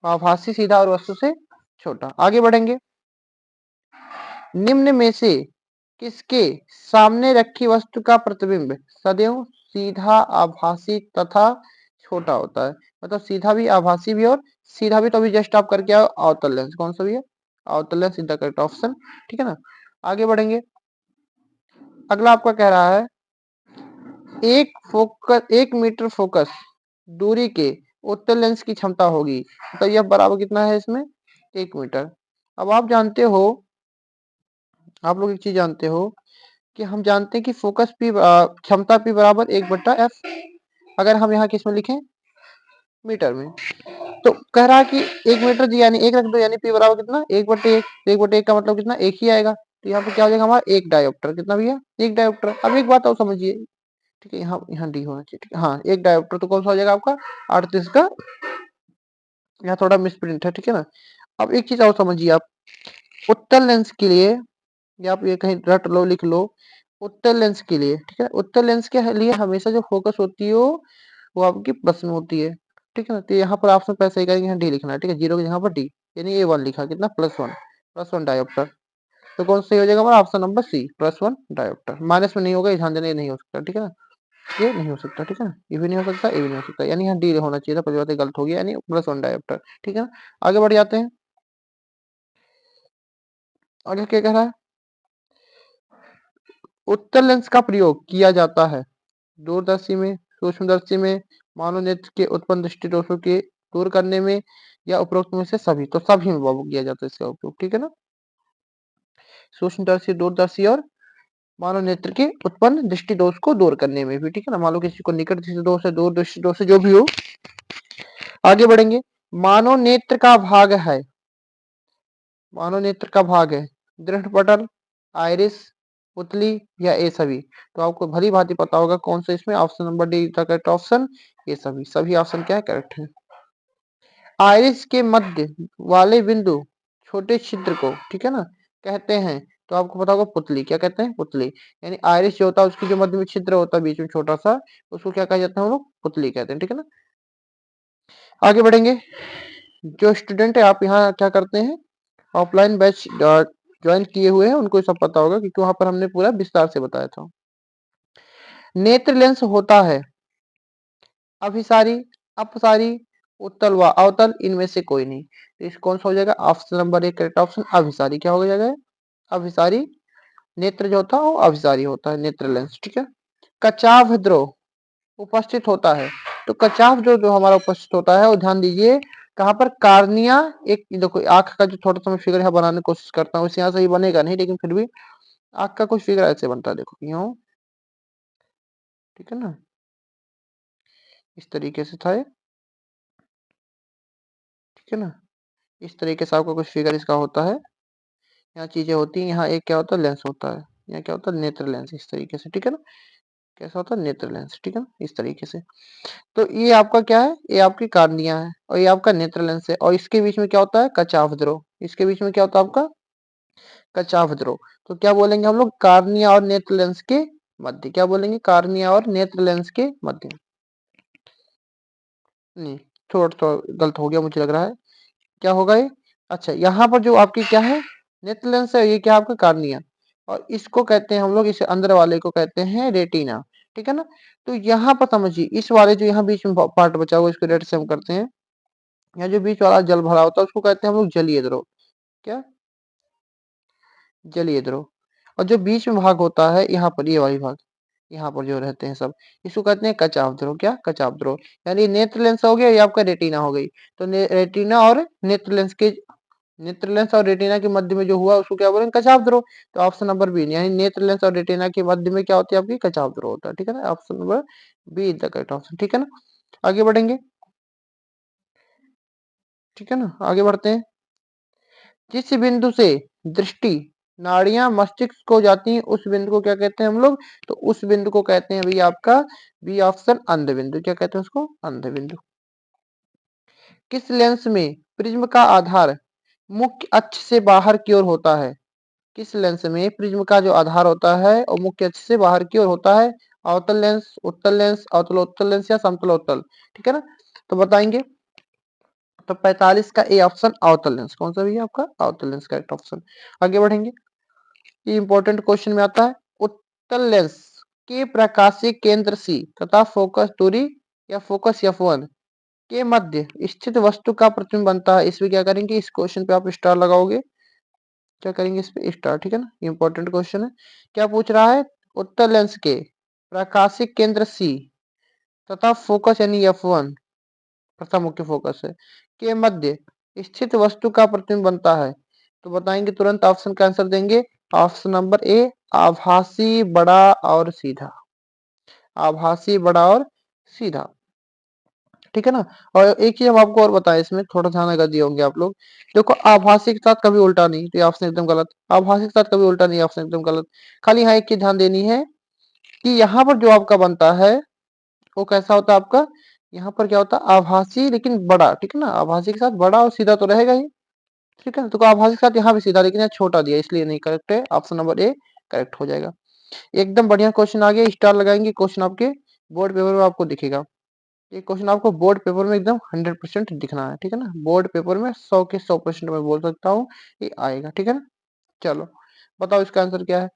आभासी, सीधा और वस्तु से छोटा। आगे बढ़ेंगे। निम्न में से किसके सामने रखी वस्तु का प्रतिबिंब सदैव सीधा, आभासी तथा छोटा होता है। मतलब सीधा भी, आभासी भी और सीधा भी। तो अभी जस्ट आप करके आओ अवतल लेंस, कौन सा भी है, अवतल lens is the correct option, ठीक है ना। आगे बढ़ेंगे। अगला आपका कह रहा है, एक मीटर फोकस दूरी के उत्तल लेंस की क्षमता होगी, तो यह बराबर कितना है इसमें, 1 मीटर। अब आप जानते हो, आप लोग एक चीज जानते हो कि हम जानते हैं कि फोकस पी, क्षमता पी बराबर 1/f। अगर हम यहाँ किस में लिखें, मीटर में। तो कह रहा है कि 1 मीटर जी, यानी 1 रख दो, यानी पी बराबर कितना, 1/1। 1/1 का मतलब कितना, 1 ही आएगा। तो यहाँ पे क्या हो जाएगा हमारा, 1 डायोप्टर, कितना भैया, 1 डायोप्टर। अब एक बात और समझिए, ठीक है, यहाँ यहाँ डी होना चाहिए, ठीक है, हाँ 1 डायोप्टर। तो कौन सा हो जाएगा आपका, 38 का। यहाँ थोड़ा मिसप्रिंट है, ठीक है ना। अब एक चीज और समझिए आप, उत्तल लेंस के लिए, या आप ये कहीं रट लो, लिख लो, उत्तल लेंस के लिए, ठीक है, उत्तल लेंस के लिए हमेशा जो फोकस होती है वो आपकी प्लस में होती है, ठीक है ना। तो यहाँ पर ऑप्शन पैसे ही करेंगे, यहाँ डी लिखना है, ठीक है, 0 की जगह पर डी, यानी A1 लिखा, कितना, +1, +1 डायोप्टर। तो कौन सा हो जाएगा हमारा, option number C, +1 dioptre. Minus में नहीं होगा, ध्यान देना, ये नहीं हो सकता, ठीक है ना, ये नहीं हो सकता, ठीक है ना, ये भी नहीं हो सकता, ये भी नहीं हो सकता, यानी यहाँ डी होना चाहिए था, पहली बात गलत हो गया, यानी +1 डायोप्टर, ठीक है ना। आगे बढ़ जाते हैं। आगे क्या कह रहा है, उत्तल लेंस का प्रयोग किया जाता है दूरदर्शी में, सूक्ष्मदर्शी में, मानव नेत्र के उत्पन्न दृष्टि दोषों के दूर करने में, या उपरोक्त में से सभी। तो सभी में बाबू किया जाता है इसका उपयोग, ठीक है ना। सूक्ष्मदर्शी, दूरदर्शी और मानव नेत्र के उत्पन्न दृष्टि दोष को दूर करने में भी, ठीक है ना। मान लो किसी को निकट दृष्टि दोष है, दूर दृष्टि दोष है, जो भी हो। आगे बढ़ेंगे। मानव नेत्र का भाग है, मानव नेत्र का भाग है दृष्टिपटल, आइरिस, पुतली, या ए सभी। तो आपको भली भांति पता होगा कौन सा इसमें, option number D correct option, ये सभी, सभी ऑप्शन क्या है, करेक्ट है। आइरिस के मध्य वाले बिंदु छोटे छिद्र को, ठीक है ना, कहते हैं। तो आपको पता होगा पुतली, क्या कहते हैं, पुतली। यानी आइरिस जो होता है उसकी जो मध्य में छिद्र होता है बीच में छोटा सा, उसको क्या कहा जाता है, हम लोग पुतली कहते हैं, ठीक है ना। आगे बढ़ेंगे। जो स्टूडेंट है, आप यहाँ क्या करते हैं, ऑफलाइन बैच ज्वाइन किए हुए हैं, उनको सब पता होगा, क्योंकि वहां पर हमने पूरा विस्तार से बताया था। नेत्र लेंस होता है अभिसारी, अपसारी, उत्तल व अवतल, इनमें से कोई नहीं। तो इस कौन सा हो जाएगा, ऑप्शन नंबर 1 करेक्ट ऑप्शन, अभिसारी। क्या हो जाएगा, अभिसारी। नेत्र जो होता है वो अभिसारी होता है, नेत्र लेंस, ठीक है। कचाव ध्रुव उपस्थित होता है। तो कचाव जो हमारा उपस्थित होता है, वो ध्यान दीजिए कहाँ पर, कार्निया। एक देखो आंख का जो थोड़ा सा मैं फिगर यहाँ बनाने की कोशिश करता हूँ, इस यहाँ से ही बनेगा नहीं, लेकिन फिर भी आंख का कुछ फिगर ऐसे बनता है, देखो यूं, ठीक है ना, इस तरीके से था ये, ठीक है ना। इस तरीके से आपका कुछ फिगर इसका होता है, यहाँ चीजें होती हैं, यहाँ एक क्या होता है, लेंस होता है, यहाँ क्या होता है, नेत्र लेंस, इस तरीके से, ठीक है ना। कैसा होता है, नेत्र लेंस, ठीक है ना, इस तरीके से। तो ये आपका क्या है, ये आपकी कार्निया है, और ये आपका नेत्र लेंस है, और इसके बीच में क्या होता है, कचाव ध्रुव। इसके बीच में क्या होता है आपका, कचाव ध्रुव। तो क्या बोलेंगे हम लोग, कार्निया और नेत्र लेंस के मध्य। क्या बोलेंगे, कार्निया और नेत्र लेंस के मध्य। नहीं, थोड़ा थोड़ा गलत हो गया मुझे लग रहा है, क्या होगा ये, अच्छा यहाँ पर जो आपकी क्या है, नेत्र लेंस है, ये क्या आपका कार्निया, और इसको कहते हैं हम लोग, इस अंदर वाले को कहते हैं रेटिना, ठीक है ना। तो यहाँ पर समझिए, इस वाले जो यहाँ बीच में पार्ट बचा हुआ, इसको रेड से हम करते हैं। यहाँ जो बीच वाला जल भरा होता है उसको कहते हैं हम लोग जलीय द्रव। क्या, जलीय द्रव। और जो बीच में भाग होता है यहाँ पर, ये वाली भाग, यहाँ पर जो रहते हैं सब, इसको कहते हैं कचाव ध्रुव। क्या, कचाव ध्रुव। यानी नेत्र लेंस हो गया, ये आपका रेटिना हो गई। तो रेटिना और नेत्र लेंस के, नेत्र लेंस और रेटिना के मध्य में जो हुआ उसको क्या बोलेंगे, कचाव ध्रुव। तो ऑप्शन नंबर बी, यानी नेत्र लेंस और रेटिना के मध्य में क्या होती है आपकी, कचाव ध्रुव होता है। ठीक है ना, option number B is the correct option. ठीक है ना, आगे बढ़ेंगे। ठीक है ना, आगे बढ़ते हैं। जिस बिंदु से दृष्टि नाड़ियां मस्तिष्क को जाती हैं उस बिंदु को क्या कहते हैं हम लोग, तो उस बिंदु को कहते हैं भैया आपका बी ऑप्शन अंध बिंदु। क्या कहते हैं उसको, अंध बिंदु। किस लेंस में प्रिज्म का आधार मुख्य अक्ष से बाहर की ओर होता है, किस लेंस में प्रिज्म का जो आधार होता है और मुख्य अक्ष से बाहर की ओर होता है, अवतल लेंस, उत्तल लेंस, अवतलोत्तल लेंस या समतलोत्तल। ठीक है ना, तो बताएंगे। तो 45 का ए ऑप्शन अवतल लेंस, कौन सा भैया आपका अवतल लेंस करेक्ट ऑप्शन। आगे बढ़ेंगे, ये इंपॉर्टेंट क्वेश्चन में आता है। उत्तल लेंस के प्रकाशीय केंद्र सी तथा फोकस दूरी या फोकस F1 के मध्य स्थित वस्तु का प्रतिबिंब बनता है। इसमें क्या करेंगे, इस क्वेश्चन पे आप स्टार लगाओगे, क्या करेंगे इस पे स्टार। ठीक है ना, इंपॉर्टेंट क्वेश्चन है। क्या पूछ रहा है, उत्तल लेंस के प्रकाशिक केंद्र सी तथा फोकस यानी F1 प्रथम मुख्य फोकस है के मध्य स्थित वस्तु का प्रतिबिंब बनता है। तो बताएंगे तुरंत, ऑप्शन का आंसर देंगे। ऑप्शन नंबर ए, आभासी बड़ा और सीधा, आभासी बड़ा और सीधा। ठीक है ना, और एक चीज हम आपको और बताएं, इसमें थोड़ा ध्यान अगर दिए होंगे आप लोग। देखो, आभासी के साथ कभी उल्टा नहीं, तो ये ऑप्शन एकदम गलत। आभासी के साथ कभी उल्टा नहीं, ऑप्शन एकदम गलत। खाली यहाँ एक चीज ध्यान देनी है कि यहाँ पर जो आपका बनता है वो कैसा होता है आपका, यहाँ पर क्या होता है, आभासी लेकिन बड़ा। ठीक है ना, आभासी के साथ बड़ा और सीधा तो रहेगा ही। ठीक है ना, तो आभासी के साथ यहाँ भी सीधा, लेकिन यहाँ छोटा दिया इसलिए नहीं करेक्ट है, ऑप्शन नंबर ए करेक्ट हो जाएगा। एकदम बढ़िया क्वेश्चन आ गया, स्टार लगाएंगे, क्वेश्चन आपके बोर्ड पेपर में आपको दिखेगा। ये क्वेश्चन आपको बोर्ड पेपर में एकदम 100% दिखना है। ठीक है ना, बोर्ड पेपर में 100 के 100% मैं बोल सकता हूँ ये आएगा। ठीक है ना, चलो बताओ इसका आंसर क्या है।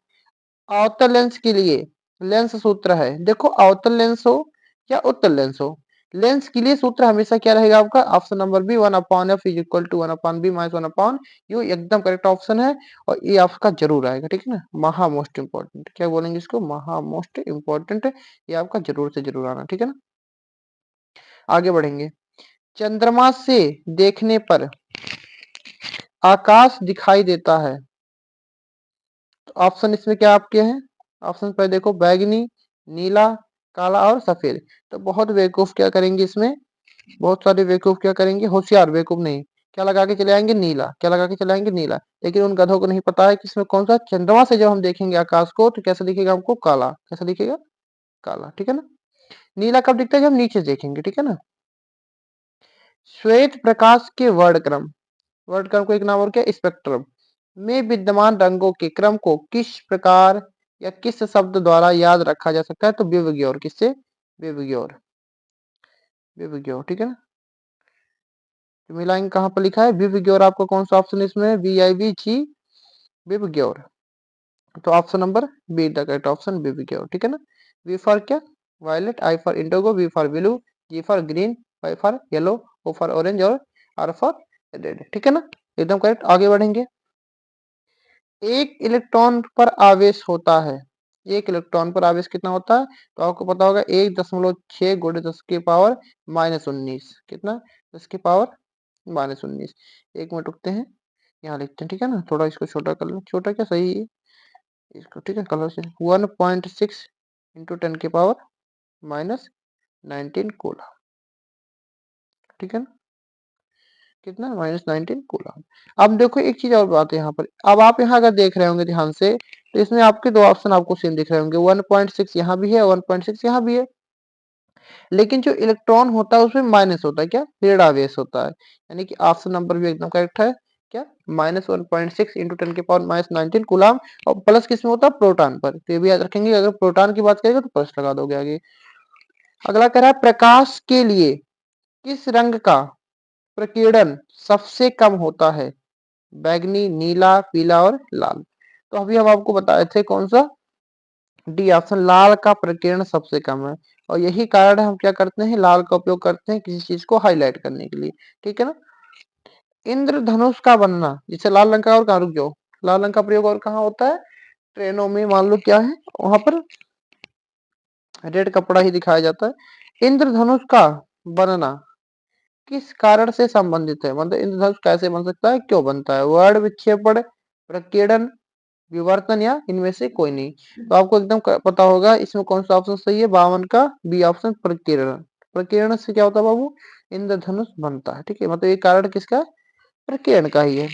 अवतल लेंस के लिए लेंस सूत्र है, देखो अवतल लेंस हो या उत्तल लेंस हो, लेंस के लिए सूत्र हमेशा क्या रहेगा आपका, option number B 1/f is equal to 1/b minus 1/u, एकदम करेक्ट ऑप्शन है। और ये आपका जरूर आएगा। ठीक है ना, महा मोस्ट इंपॉर्टेंट, क्या बोलेंगे इसको, महा मोस्ट इंपॉर्टेंट, ये आपका जरूर से जरूर आना। ठीक है ना, आगे बढ़ेंगे। चंद्रमा से देखने पर आकाश दिखाई देता है, तो ऑप्शन इसमें क्या आपके हैं, ऑप्शन पर देखो, बैगनी, नीला, काला और सफेद। तो बहुत बेवकूफ क्या करेंगे इसमें, बहुत सारे बेवकूफ क्या करेंगे, होशियार बेवकूफ नहीं, क्या लगा के चले आएंगे, नीला, क्या लगा के चले आएंगे, नीला। लेकिन उन गधों को नहीं पता है कि इसमें कौन सा, चंद्रमा से जब हम देखेंगे आकाश को तो कैसा दिखेगा हमको, काला, कैसा दिखेगा, काला। ठीक है ना, नीला कब दिखता है, जब हम नीचे देखेंगे। ठीक है ना, श्वेत प्रकाश के वर्णक्रम, वर्णक्रम को एक नाम और क्या, स्पेक्ट्रम में विद्यमान रंगों के क्रम को किस प्रकार या किस शब्द द्वारा याद रखा जा सकता है, तो विबग्योर, किससे, विबग्योर, विबग्योर। ठीक है ना, तो मिलाएंगे कहाँ पर लिखा है विबग्योर, आपको कौन सा ऑप्शन इसमें, VIBG, विबग्योर। तो option number B the correct option, VIBGYOR. ठीक है ना, वी फॉर क्या, violet, I for indigo, V for blue, G for green, Y for yellow, O for orange और आर फॉर रेड। ठीक है ना, एकदम करेक्ट। आगे बढ़ेंगे। एक इलेक्ट्रॉन पर आवेश होता है, एक इलेक्ट्रॉन पर आवेश कितना होता है, तो आपको पता होगा 1.6 गुणे 10 की पावर -19, कितना, 10 की पावर -19। एक मिनट रुकते हैं, यहाँ लिखते हैं। ठीक है ना, थोड़ा इसको छोटा कर लें, छोटा क्या सही है इसको। ठीक है, कलर से 1.6 इंटू 10 की पावर -19 कूलम। ठीक है ना, कितना, -19 कूलम। अब देखो एक चीज और बात है यहाँ पर, अब आप यहाँ अगर देख रहे होंगे ध्यान से, तो इसमें आपके दो ऑप्शन आपको सेम दिख रहे होंगे, 1.6 यहाँ भी है, 1.6 यहाँ भी है। लेकिन जो इलेक्ट्रॉन होता है उसमें माइनस होता है, क्या, ऋणावेश होता है, यानी कि ऑप्शन नंबर भी एकदम करेक्ट है। क्या, -1.6 इंटू 10 की पावर -19 कूलम। और प्लस किसमें होता है, प्रोटॉन पर, तो ये भी याद रखेंगे, अगर प्रोटॉन की बात करेंगे तो प्लस लगा दोगे आगे। अगला कह रहा है, प्रकाश के लिए किस रंग का प्रकीर्णन सबसे कम होता है, बैगनी, नीला, पीला और लाल। तो अभी हम आपको बताए थे कौन सा, डी ऑप्शन, लाल का प्रकीर्णन सबसे कम है। और यही कारण है हम क्या करते हैं, लाल का उपयोग करते हैं किसी चीज को हाईलाइट करने के लिए। ठीक है ना, इंद्रधनुष का बनना, जिसे लाल रंग का, और कहाँ रुक जाओ, लाल रंग का प्रयोग और कहाँ होता है, ट्रेनों में, मान लो क्या है वहां पर रेड कपड़ा ही दिखाया जाता है। इंद्रधनुष का बनना किस कारण से संबंधित है, मतलब इंद्रधनुष कैसे बन सकता है, क्यों बनता है, वर्ण विक्षेपण, प्रकीर्णन, विवर्तन या इनमें से कोई नहीं। तो आपको एकदम पता होगा इसमें कौन सा ऑप्शन सही है, 52 का बी ऑप्शन, प्रकीर्णन। प्रकीर्णन से क्या होता है बाबू, इंद्रधनुष बनता है। ठीक है, मतलब ये कारण किसका है, प्रकीर्णन का ही है।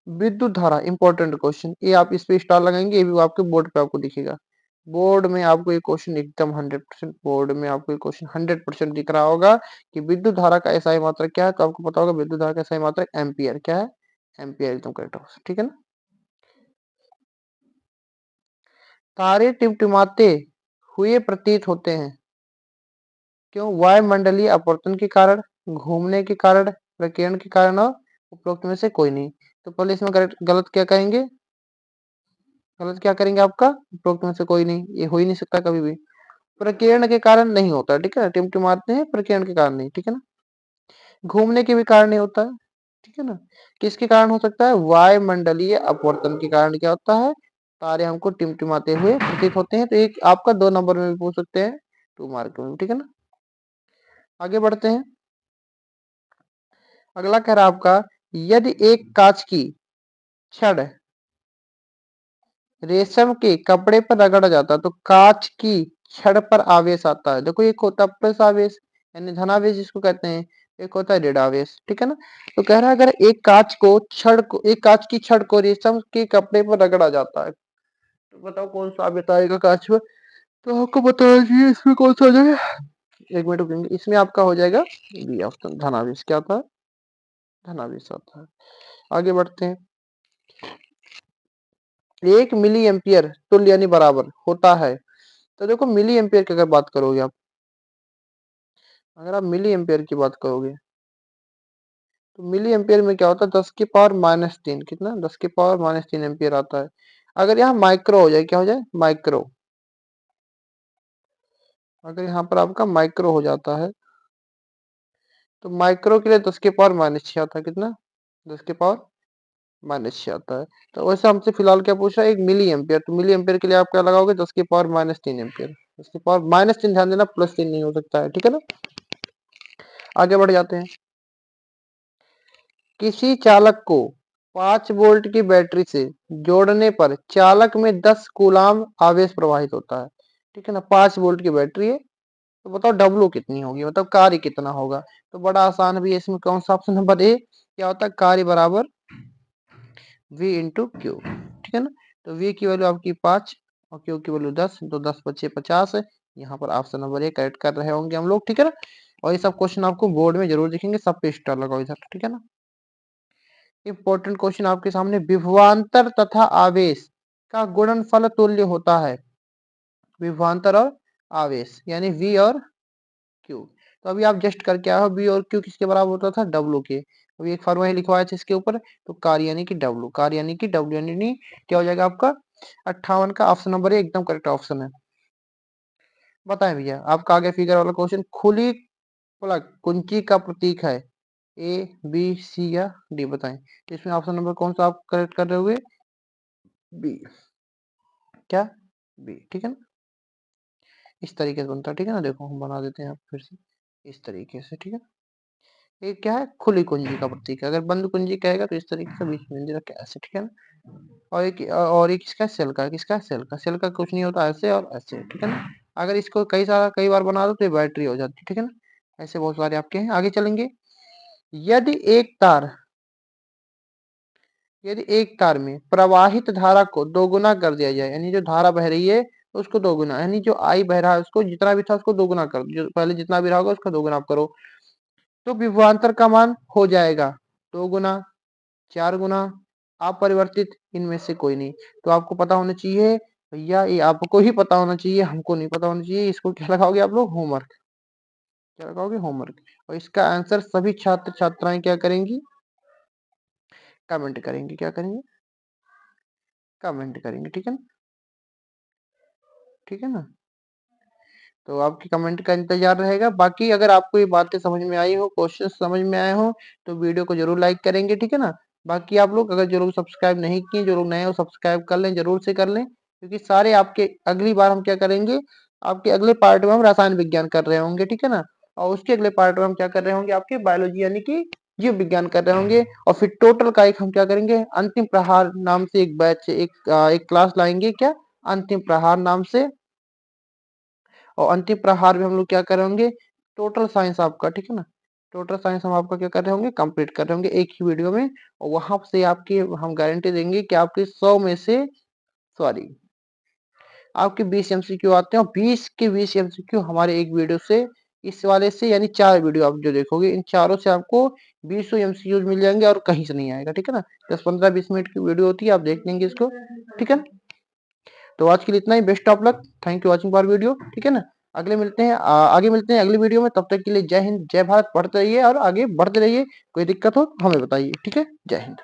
विद्युत धारा इंपॉर्टेंट क्वेश्चन, ये आप इस पे स्टार लगाएंगे, ये भी आपके बोर्ड पे आपको दिखेगा। बोर्ड में आपको ये क्वेश्चन एकदम 100%, बोर्ड में आपको ये क्वेश्चन 100% दिख रहा होगा कि विद्युत धारा का एसआई मात्रक क्या है। तो आपको पता होगा विद्युत धारा का एसआई मात्रक एम्पियर, क्या है, एम्पियर, एकदम करेक्ट ऑप्शन। ठीक है ना। तारे टिमटिमाते हुए प्रतीत होते हैं, क्यों, वायुमंडलीय अपवर्तन के कारण, घूमने के कारण, प्रकीर्णन के कारण, और उपरोक्त में से कोई नहीं। तो पहले इसमें करेक्ट गलत क्या कहेंगे, गलत क्या करेंगे आपका, उपरोक्त में से कोई नहीं, ये हो ही नहीं सकता कभी भी। प्रकीर्णन के कारण नहीं होता, ठीक है, टिमटिमाते हैं, प्रकीर्णन के कारण नहीं, ठीक है ना। घूमने के भी कारण नहीं होता है, ठीक है ना। किसके कारण हो सकता है, वायुमंडलीय अपवर्तन के कारण क्या होता है, तारे हमको टिमटिमाते हुए प्रतीत होते हैं। तो एक आपका 2 नंबर में भी पूछ सकते हैं, 2 मार्क में, ठीक है ना। आगे बढ़ते हैं। अगला कह रहा है आपका, यदि एक कांच की छड़ रेशम के कपड़े पर रगड़ा जाता तो कांच की छड़ पर आवेश आता है। देखो एक होता है प्लस आवेश यानी धनावेश जिसको कहते हैं, एक होता है ऋण आवेश, ठीक है ना। तो कह रहा है अगर एक कांच की छड़ को रेशम के कपड़े पर रगड़ा जाता है, तो बताओ कौन सा आवेश आएगा कांच पर। तो आपको बताना चाहिए इसमें कौन सा आ जाएगा, 1 मिनट रुकेंगे, इसमें आपका हो जाएगा बी ऑप्शन, धनावेश। क्या होता है, धनावेश आता है। आगे बढ़ते हैं। 1 मिली एम्पियर तुल्य यानी बराबर होता है। तो देखो मिली एम्पियर की अगर बात करोगे आप, अगर आप मिली एम्पियर की बात करोगे तो मिली एम्पियर में क्या होता है, 10 की पावर -3, कितना, 10 की पावर -3 एम्पियर आता है। अगर यहाँ माइक्रो हो जाए, क्या हो जाए, माइक्रो, अगर यहाँ पर आपका माइक्रो हो जाता है तो माइक्रो के लिए 10 की पावर -6 आता है, कितना, 10 की पावर -6 आता है। तो वैसे हमसे फिलहाल क्या पूछा है, 1 मिली एम्पियर, तो मिली एम्पियर के लिए आप क्या लगाओगे, 10 की पावर-3 एम्पियर, 10 की पावर-3 ध्यान देना, +3 नहीं हो सकता है, ठीक है ना। आगे बढ़ जाते हैं। किसी चालक को 5 वोल्ट की बैटरी से जोड़ने पर चालक में 10 कूलाम आवेश प्रवाहित होता है, ठीक है ना। 5 वोल्ट की बैटरी है, तो बताओ डब्लू कितनी होगी, मतलब कार्य कितना होगा। तो बड़ा आसान भी है, इसमें कौन सा ऑप्शन नंबर ए, क्या होता है, कार्य बराबर V इंटू क्यू, ठीक है ना। तो V की वैल्यू आपकी 5 और Q की वैल्यू 10, तो 10 बचे 50 है। यहाँ पर ऑप्शन नंबर ए करेक्ट कर रहे होंगे हम लोग, ठीक है ना। और ये सब क्वेश्चन आपको बोर्ड में जरूर दिखेंगे, सब पे स्टार लगाओ इधर, ठीक है ना। इंपॉर्टेंट क्वेश्चन आपके सामने, विभवांतर तथा आवेश का गुणनफल तुल्य होता है। विभवांतर और आवेश यानी V और Q। तो अभी आप जस्ट करके आए हो, V और Q किसके बराबर होता था, W के। अभी एक फॉर्मूला लिखवाया था इसके ऊपर, तो कार्य यानी कि W, कार्य यानी कि W यानी क्या हो जाएगा आपका 58 का ऑप्शन नंबर ए एकदम करेक्ट ऑप्शन है। बताएं भैया, आपका आगे फिगर वाला क्वेश्चन, खुली प्लग कुंजी का प्रतीक है, ए बी सी या डी, बताएं। तो इसमें ऑप्शन नंबर कौन सा आप करेक्ट कर रहे होगे, बी, क्या, बी, ठीक है ना। इस तरीके से बनता है, ठीक है ना। देखो हम बना देते हैं आप फिर से इस तरीके से, ठीक है। ये क्या है, खुली कुंजी का प्रतीक है। अगर बंद कुंजी कहेगा तो इस तरीके से बीच में रख के ऐसे, ठीक है ना। और ये किसका, सेल का, किसका, सेल का, सेल का कुछ नहीं होता, ऐसे और ऐसे, ठीक है ना। अगर इसको कई बार बना दो तो ये बैटरी हो जाती है, ठीक है ना। ऐसे बहुत सारे आपके हैं, आगे चलेंगे। यदि एक तार यदि एक तार में प्रवाहित धारा को दोगुना कर दिया जाए, यानी जो धारा बह रही है उसको दोगुना, यानी जो आई बह रहा है उसको जितना भी था उसको दोगुना कर, जो पहले जितना भी रहा होगा उसका दोगुना आप करो, तो विभवांतर का मान हो जाएगा 2 गुना, 4 गुना, अपरिवर्तित, इनमें से कोई नहीं। तो आपको पता होना चाहिए भैया, ये आपको ही पता होना चाहिए, हमको नहीं पता होना चाहिए। इसको क्या लगाओगे आप लोग, होमवर्क, क्या लगाओगे, होमवर्क। और इसका आंसर सभी छात्र छात्राएं क्या करेंगी, कमेंट करेंगे, क्या करेंगे, कमेंट करेंगे, ठीक है ना, ठीक है ना। तो आपकी कमेंट का इंतजार रहेगा। बाकी अगर आपको ये बातें समझ में आई हो, क्वेश्चन समझ में आए हो, तो वीडियो को जरूर लाइक करेंगे, ठीक है ना। बाकी आप लोग अगर जो लोग सब्सक्राइब नहीं किए, जो लोग नए हो सब्सक्राइब कर लें, जरूर से कर लें, क्योंकि सारे आपके अगली बार हम क्या करेंगे, आपके अगले पार्ट में हम रसायन विज्ञान कर रहे होंगे, ठीक है ना। और उसके अगले पार्ट में हम क्या कर रहे होंगे, आपके बायोलॉजी यानी कि जीव विज्ञान कर रहे होंगे। और फिर टोटल का एक हम क्या करेंगे, अंतिम प्रहार नाम से एक बैच एक क्लास लाएंगे, क्या, अंतिम प्रहार नाम से। और अंतिम प्रहार में हम लोग क्या कर रहे होंगे, टोटल साइंस आपका, ठीक है ना, टोटल साइंस हम आपका क्या कर रहे होंगे, कंप्लीट कर रहे होंगे एक ही वीडियो में। और वहां से आपकी हम गारंटी देंगे कि आपके 100 में से, सॉरी, आपके 20 एमसीक्यू आते हैं। और 20 के 20 एमसीक्यू हमारे एक वीडियो से, इस वाले से, यानी 4 वीडियो आप जो देखोगे इन चारों से आपको 20 एमसीक्यू मिल जाएंगे और कहीं से नहीं आएगा, ठीक है ना। 10-15-20 मिनट की वीडियो होती है, आप देख लेंगे इसको, ठीक है। तो आज के लिए इतना ही। Best of luck, thank you watching for video, ठीक है ना। अगले मिलते हैं, आगे मिलते हैं अगली वीडियो में। तब तक के लिए जय हिंद, जय भारत, पढ़ते रहिए और आगे बढ़ते रहिए। कोई दिक्कत हो तो हमें बताइए, ठीक है। जय हिंद।